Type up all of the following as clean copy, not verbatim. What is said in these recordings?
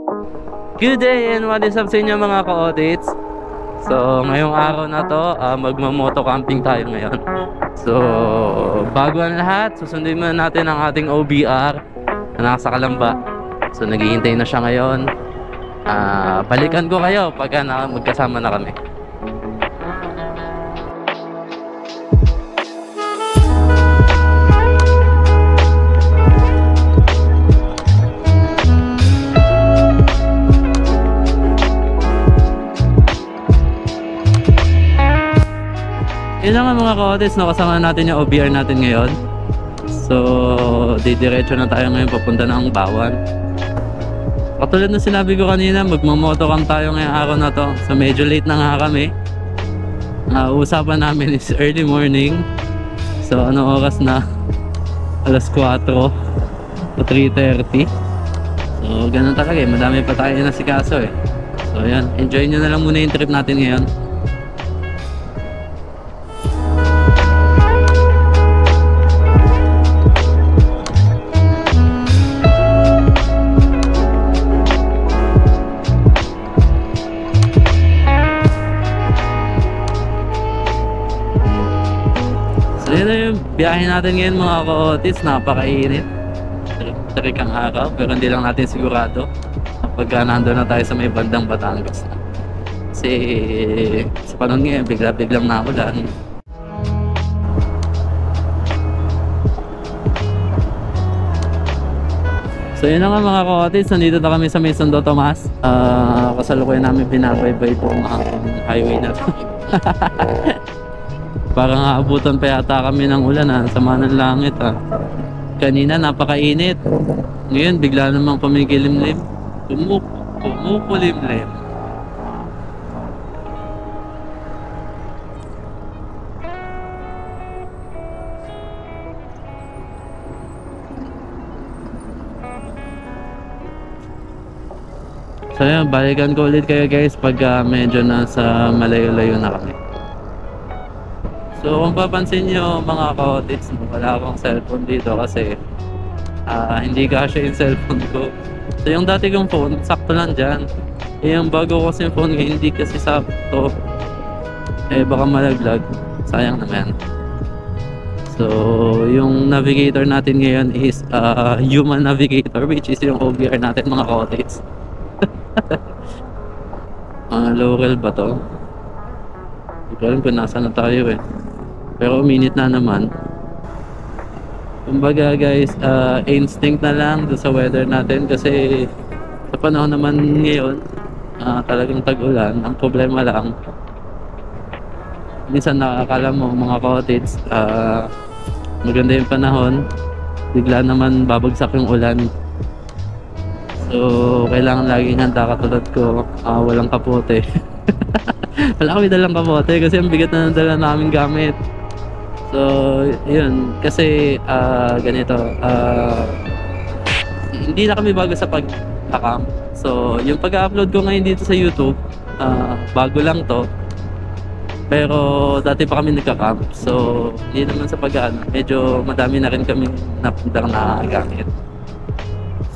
Good day and what is up sa inyo mga ka-audits. So ngayong araw na to, magmamoto camping tayo ngayon. So bago ang lahat, susundin muna natin ang ating OBR na nasa Kalamba. So naghihintay na siya ngayon. Balikan ko kayo pagka magkasama na kami. Yun lang mga ka-audits, kasama natin yung OBR natin ngayon. So didiretso na tayo ngayon papunta ng Bawan. Katulad ng sinabi ko kanina, magmamoto-camp tayo ngayong araw na to. So medyo late na nga kami. Usapan namin is early morning. So ano oras na? Alas 4 o 3:30. So ganun talaga eh, madami pa tayo na sikaso eh. So yan, enjoy nyo na lang muna yung trip natin ngayon. So yun na yung biyahe natin ngayon mga ka-audits. Napakainit. Tarik ang araw, pero hindi lang natin sigurado pagka nandun na tayo sa may bandang Batangas na. Kasi sa panahon ngayon, bigla-biglang naulan. So yun na nga mga ka-audits, nandito na kami sa may Santo Tomas. Kasalukuyan namin binabaybay po ang highway na to. Parang aabutan pa yata kami ng ulan sama ng langit Kanina napakainit. Ngayon bigla namang pumikilimlim. Kumukulimlim. So yun, balikan ko ulit kayo guys pag medyo nasa malayo-layo na kami. So kung papansin nyo mga ka-audits, wala akong cellphone dito kasi hindi kasya yung cellphone ko. So yung dati kong phone, sakto lang dyan. Yung bago ko kasi yung phone, hindi kasi sakto. Baka malaglag. Sayang naman. So yung navigator natin ngayon is human navigator, which is yung OBR natin mga ka-audits. Laurel ba to? Hindi ko alam kung nasa na tayo eh. Pero minute na naman. Kumbaga guys, instinct na lang sa weather natin kasi sa panahon naman ngayon talagang tag-ulan. Ang problema lang, minsan nakakala mo mga ka-audits, maganda yung panahon, bigla naman babagsak yung ulan. So kailangan laging handa katulad ko, walang kapote. Wala kami dalang kapote kasi ang bigat na nadala namin gamit. So yun, kasi ganito, hindi na kami bago sa pag-camp. So yung pag-upload ko ngayon dito sa YouTube, bago lang to. Pero dati pa kami nagka-camp. So hindi naman sa pag-ano, medyo madami na rin kami napundang na gamit.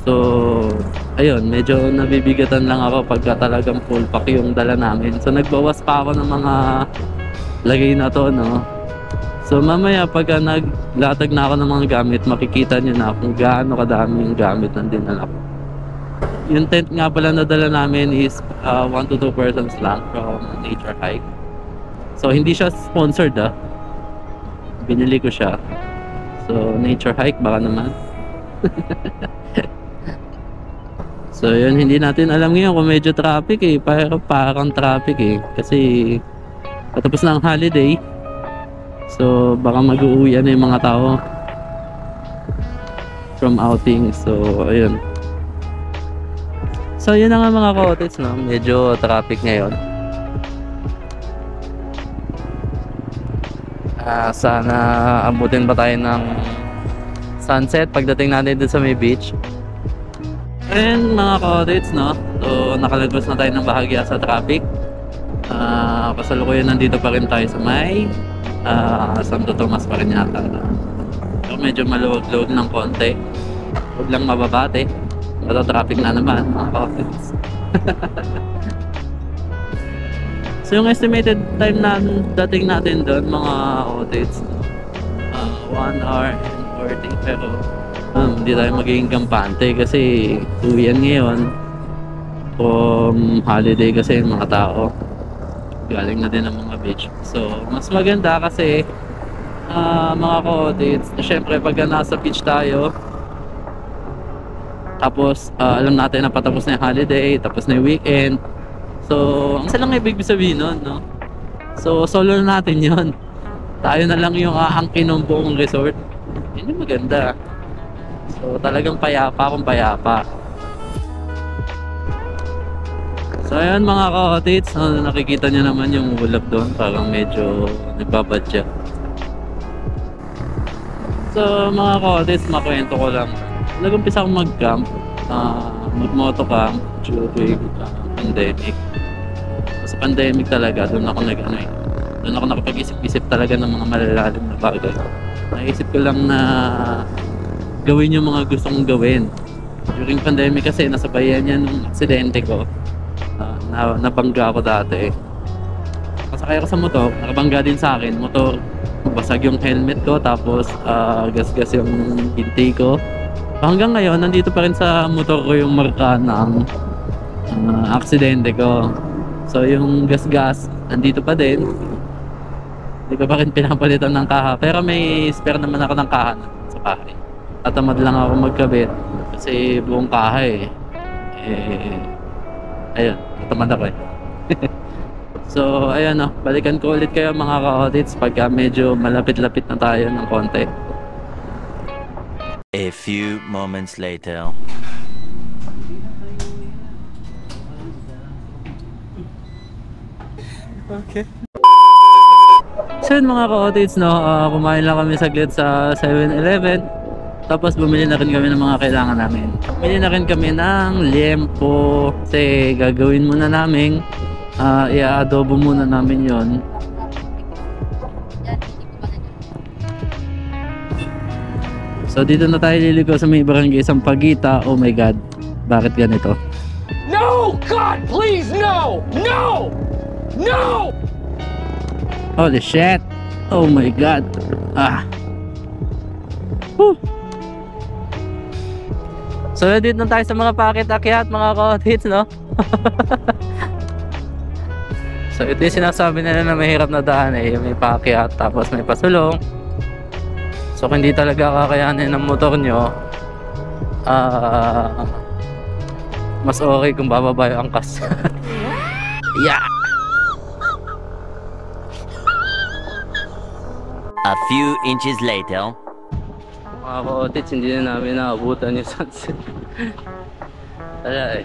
So ayun, medyo nabibigatan lang ako pagka talagang full pack yung dala namin. So nagbawas pa ako ng mga lagay na to, no. So mamaya pagka naglatag na ako ng mga gamit, makikita nyo na kung gaano kadami yung gamit na dinala ko. Yung tent nga pala na dala namin is 1 to 2 persons lang from Nature Hike. So hindi siya sponsored binili ko siya. So Nature Hike baka naman. So yun, hindi natin alam ngayon kung medyo traffic parang traffic kasi patapos na ang holiday. So baka mag-uuwi na yung mga tao from outing. So ayun. So yun na nga mga ka-audits, no? Medyo traffic ngayon. Sana abutin pa tayo ng sunset pagdating natin dun sa may beach. And mga ka-audits, no? So nakalagos na tayo ng bahagya sa traffic. Kasalukuyan nandito pa rin tayo sa may Santo Tomas pa rin yata. So medyo maluwag-luwag ng konti. Huwag lang mababate. Traffic na naman mga ka-audits. So yung estimated time na dating natin doon mga audits, 1 hour and 40, pero hindi tayo magiging kampante kasi uwian ngayon from holiday kasi yung mga tao galing na din ng mga beach. So mas maganda kasi mga ka-audits, syempre pag nasa beach tayo tapos alam natin na patapos na yung holiday, tapos na yung weekend, so ang isa lang ibig sabihin nun, no? So solo na natin yon, tayo na lang yung aangkin ng buong resort. Yun yung maganda. So talagang payapa akong payapa. So ayan mga ka-audits, nakikita nyo naman yung ulap doon, parang medyo nagbabadya. So mga ka-audits, makwento ko lang, nag-umpisa akong mag-camp, mag-motocamp during pandemic. So, sa pandemic talaga, doon ako nakapag-isip-isip talaga ng mga malalalim na bagay. Naisip ko lang na gawin yung mga gusto kong gawin. During pandemic kasi, nasabayan yan ng aksidente ko. Nabangga ako dati. Kasakay ako sa motor, nakabangga din sa akin. Motor, basag yung helmet ko, tapos gas-gas yung binti ko. Hanggang ngayon, nandito pa rin sa motor ko yung marka ng aksidente ko. So yung gas-gas, nandito pa din. Hindi ko pa rin pinapalitan ng kaha. Pero may spare naman ako ng kaha sa bahay. Tatamad lang ako magkabit kasi buong kaha ayun, tatamad ako So ayun, balikan ko ulit kayo mga ka-audits pagka medyo malapit-lapit na tayo ng konti. A few moments later. Okay. So yun mga ka-audits, kumain lang kami saglit sa 7-Eleven. Tapos bumili na rin kami ng mga kailangan namin. Bumili na rin kami ng liempo. Kasi gagawin muna namin, i-adobo muna namin yon. So dito na tayo liligo sa may barangay Sampaguita. Oh my God, bakit ganito? No! God, please, no! No! No! Holy shit! Oh my God! Whew. So dito na tayo sa mga pakit-akyat mga ka-audits, no? So ito yung sinasabi nila na mahirap na daan may paakyat tapos may pasulong. So kung hindi talaga kakayanin ng motor nyo, mas okay kung bababa yung angkas. Yeah! A few inches later. Mga ka-audits, hindi na namin naabutan yung sunset. Wala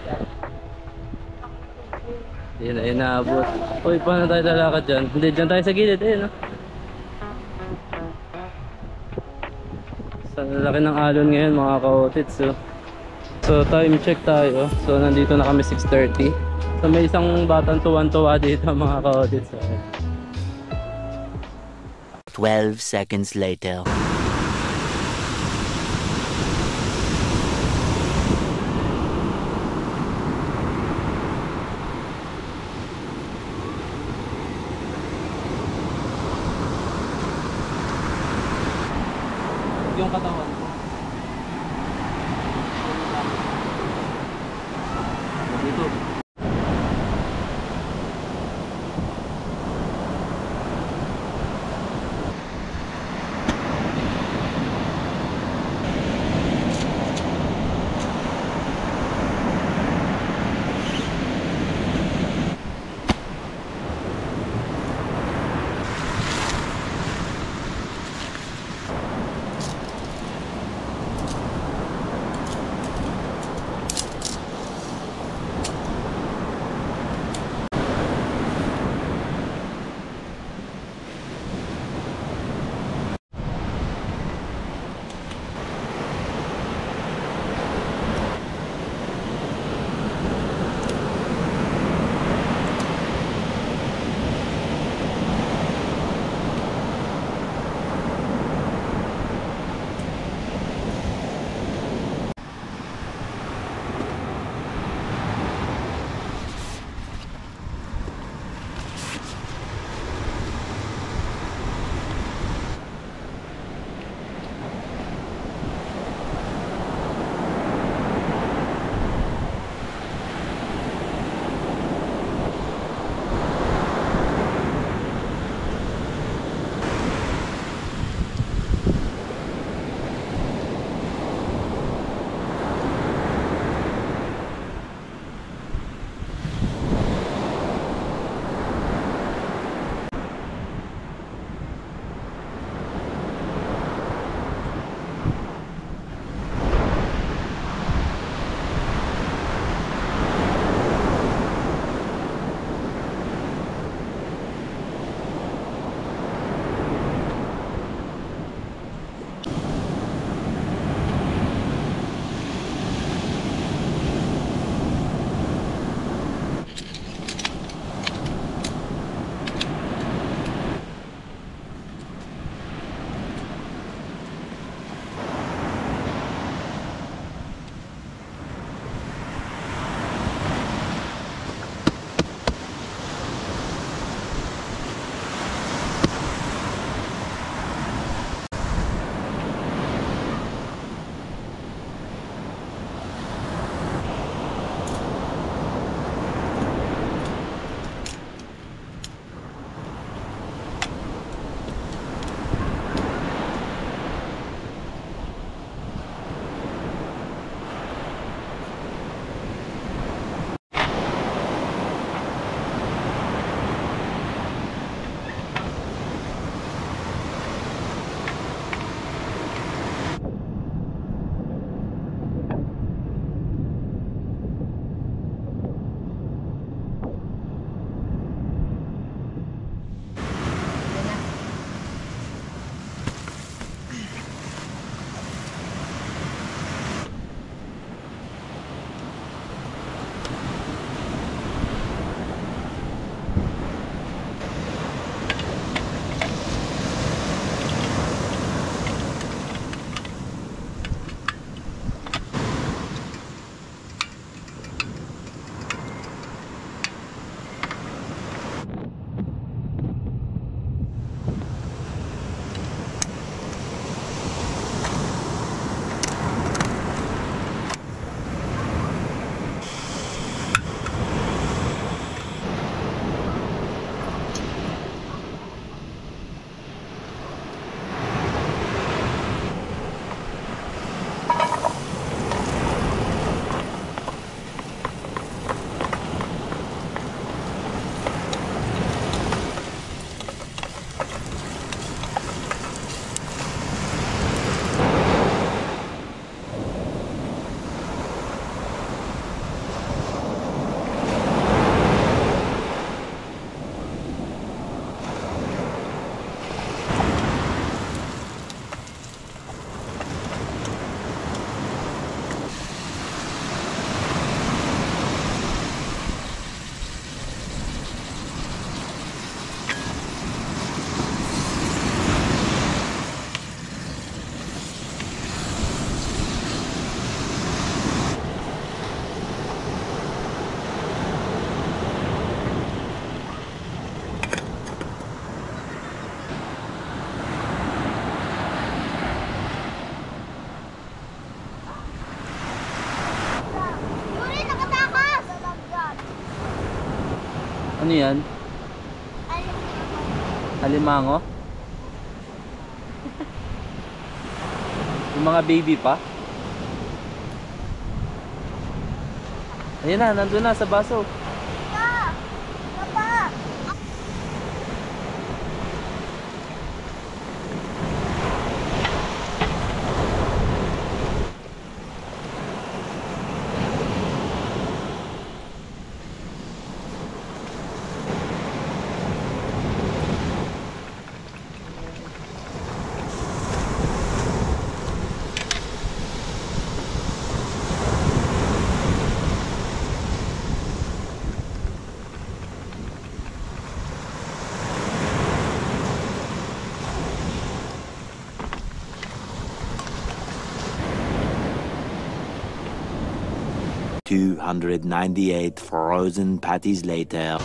hindi na inaabot. Uy, paano tayo lalakad dyan? Hindi, dyan tayo sa gilid no? Sa laki ng alon ngayon mga ka-audits. So time check tayo. So nandito na kami 6:30. So may isang batang tuwan-tuwa dito mga ka-audits. 12 seconds later. Yung katawan ko. Dito. Ano yan? Alimango? Yung mga baby pa? Ayan na, nandun na sa baso. Papa! 298 frozen patties later.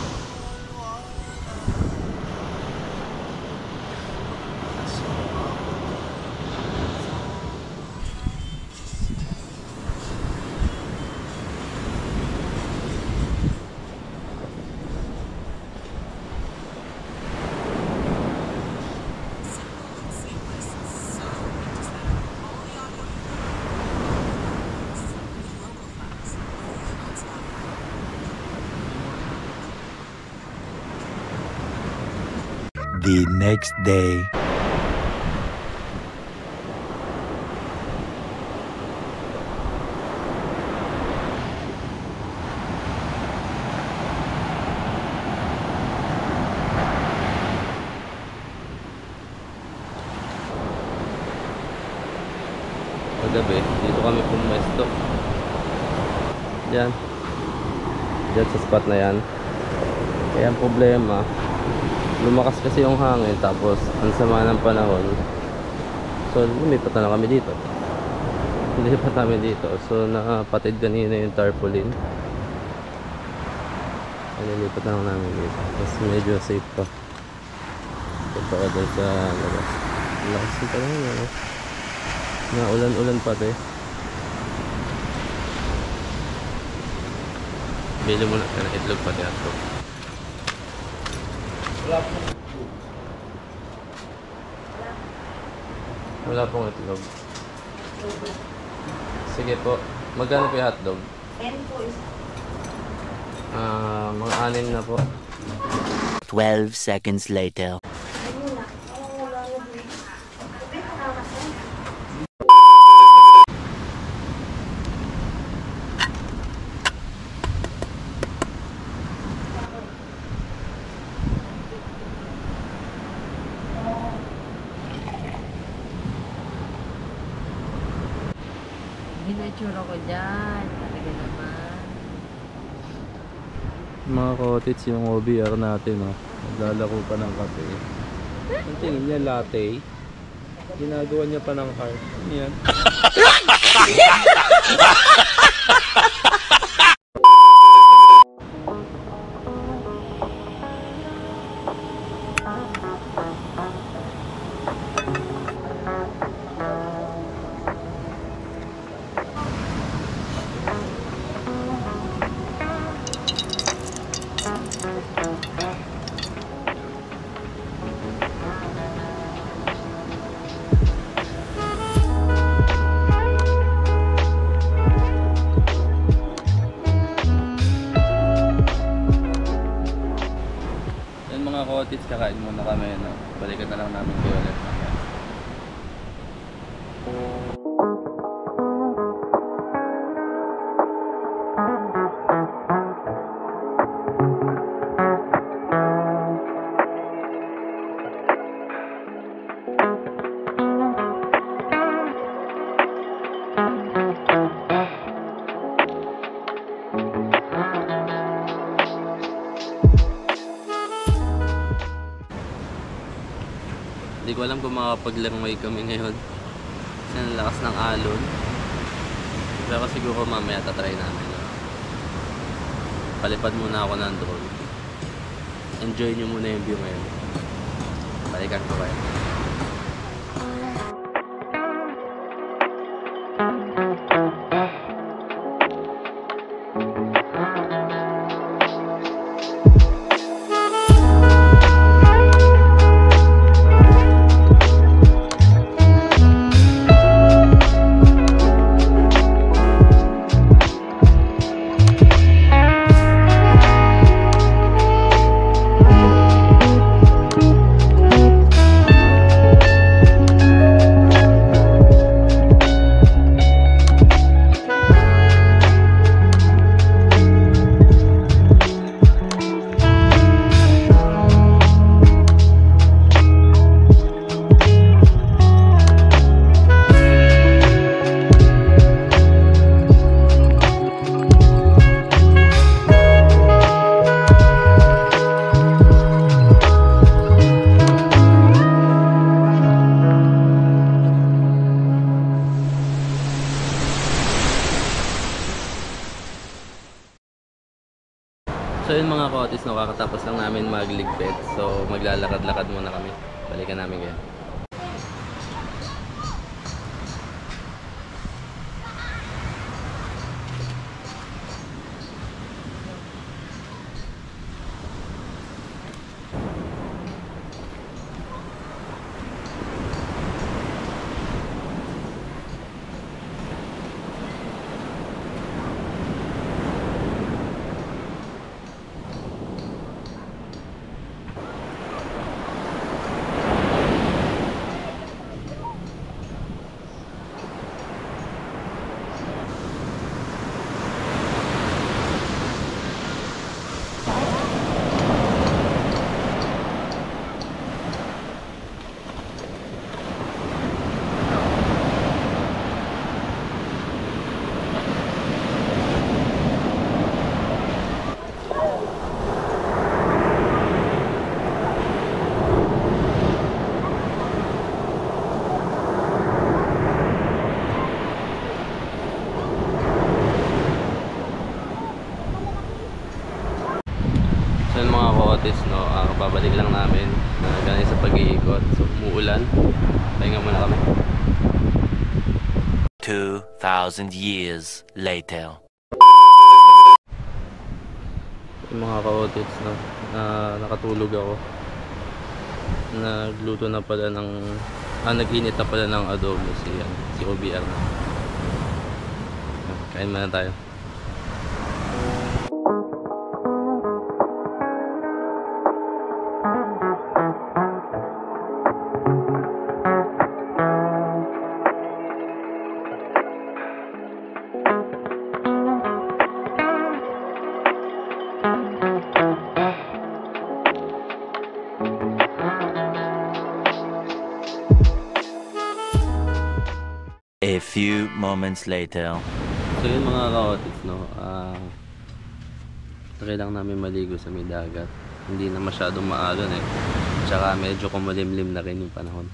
The next day. Kagabi, dito kami pumesto. Yan. Diyan sa spot na yan. Kaya ang problema, lumakas kasi yung hangin tapos ang sama ng panahon. So lumipat na lang kami dito. Lumipat namin dito. So napatid kanina yung tarpaulin. Nilipat na lang namin dito. Mas medyo safe pa. Punta ka doon sa labas. Lakas yung panahon ano. Na ulan-ulan pati. Bili mo na ng itlog pati ato. Wala pong itlog. Sige po. Magkano po yung hotdog? 10 po isa. Mga 6 na po. 12 seconds later. Ginitsura ko dyan. Talaga naman. Mga kotits yung OBR natin oh. Naglalako pa ng kape. Ang tingin niya latte. Ginagawa niya pa ng car. Ano yan? Mga kotits, kakain muna kami no? Balikan na lang namin kayo ulit mamaya. Hindi ko alam kung makapaglangway kami ngayon kasi ang lakas ng alon, pero siguro mamaya tatry namin. Palipad muna ako ng drone. Enjoy nyo muna yung view ngayon. Balikan ko kayo. So yun mga kotis, no, kakatapos lang namin magligpit. So maglalakad-lakad muna kami. Balikan namin kayo. So yun mga kotis, no, babalik lang namin galing sa pag-iikot. So umuulan. Pahinga muna kami. 2,000 years later. Yung mga kotis, no, nakatulog ako. Nagluto na pala ng nag-init na pala ng adobo si OBR na. Kain muna tayo. A few moments later. So yun mga kaotis, no, try lang namin maligo sa may dagat. Hindi na masyadong maalon eh. Tsaka medyo kumulimlim na rin yung panahon.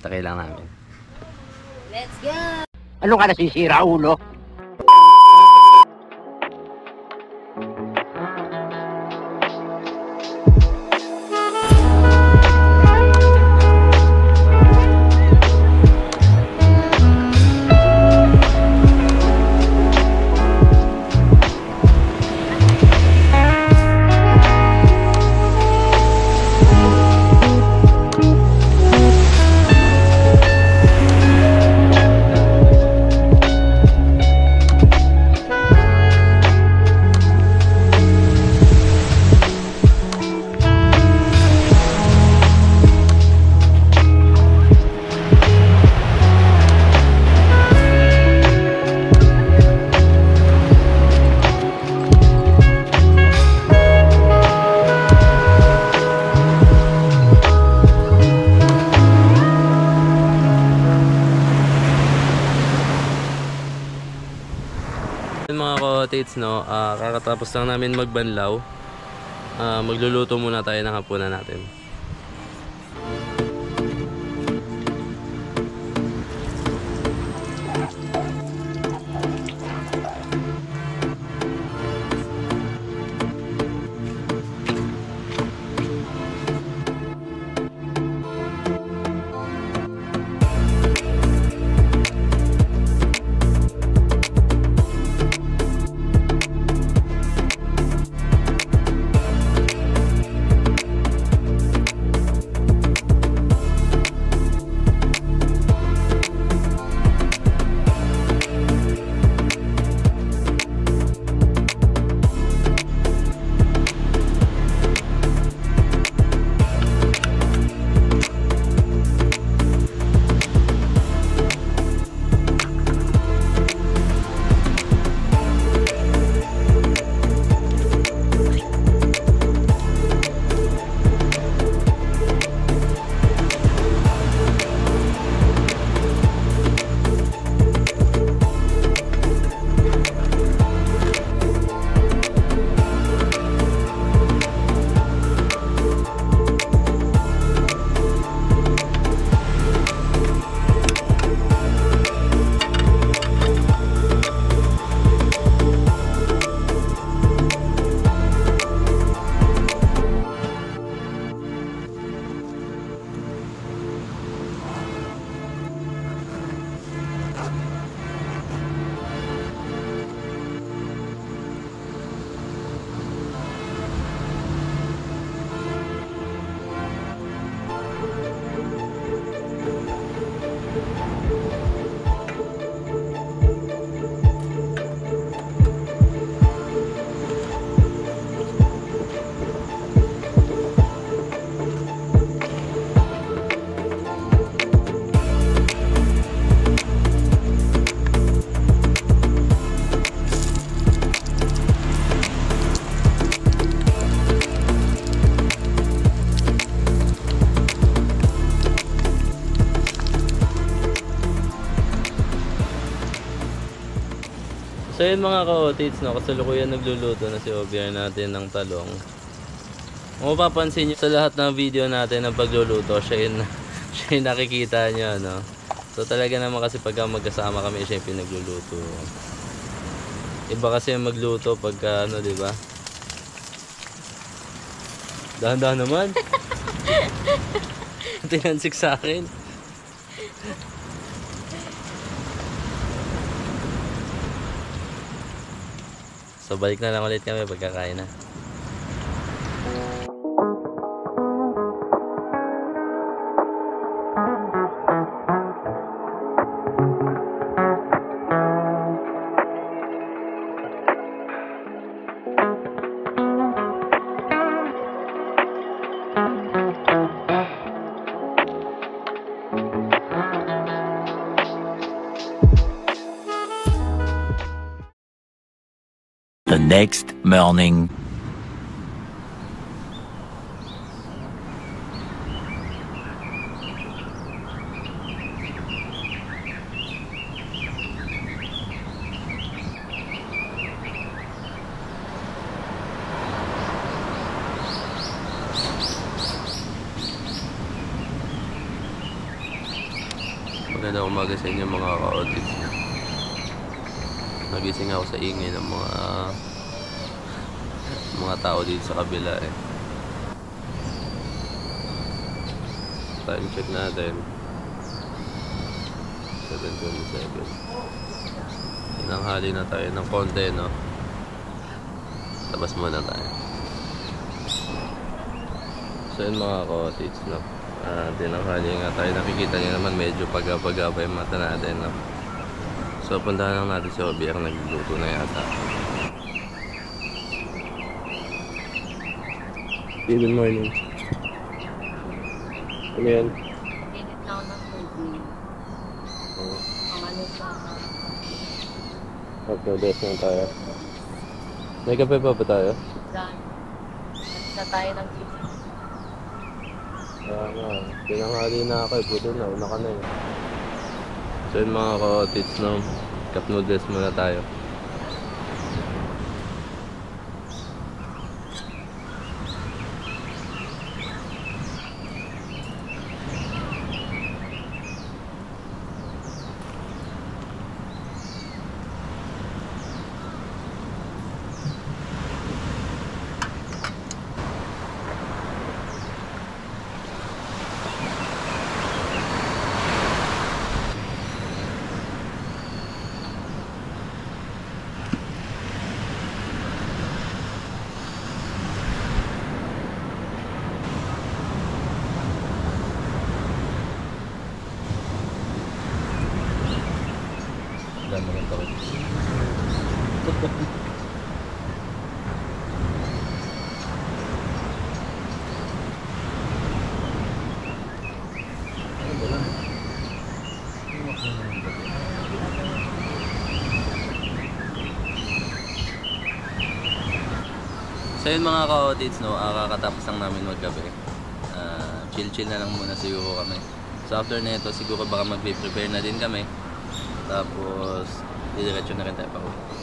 Try lang namin. Let's go! Ano ka nasisira, ulo? Mga kotates, no, kakatapos lang namin magbanlaw. Magluluto muna tayo ng hapunan natin. So yun mga ka-otits, no, kasalukuyan nagluluto na si OBR natin ng talong. Kung mapapansin nyo sa lahat ng video natin ng pagluluto, siya yung nakikita nyo, no? So talaga naman kasi pagka magkasama kami, siya yung pinagluluto. Iba kasi yung magluto pagka ano, di ba? Dahan-dahan naman. Tinansik sa akin. So balik na lang ulit kami pagkakain na. The next morning. Magandang umaga sa inyo mga ka-audits. Nagising ako sa ingay ng mga tao dito sa kabila eh. Time check natin 7:27. Tinanghali na tayo ng konti, no? Labas muna tayo. So yun mga ka-audits, no? Tinanghali nga tayo. Nakikita niyo naman medyo pagaba yung mata natin, no? So puntahan lang natin si OBR, nagluluto na yata. Good morning. Ano yan? Init na ako ng tubig. Ang ano pa. Upload na tayo. May kape pa ba tayo? Done. Nagsa tayo ng video. Kaya nga, tinanghali na ako eh. Buto na, una ka na eh. So yun mga ka-otits, no? Cup noodles muna tayo. Dami ng takot. So yun mga ka-audits, no, kakatapos lang namin magkape. Chill-chill na lang muna siguro kami. So after nito, siguro baka mag-prepare na din kami. Tapos, didiretso na rin tayo pa uwi.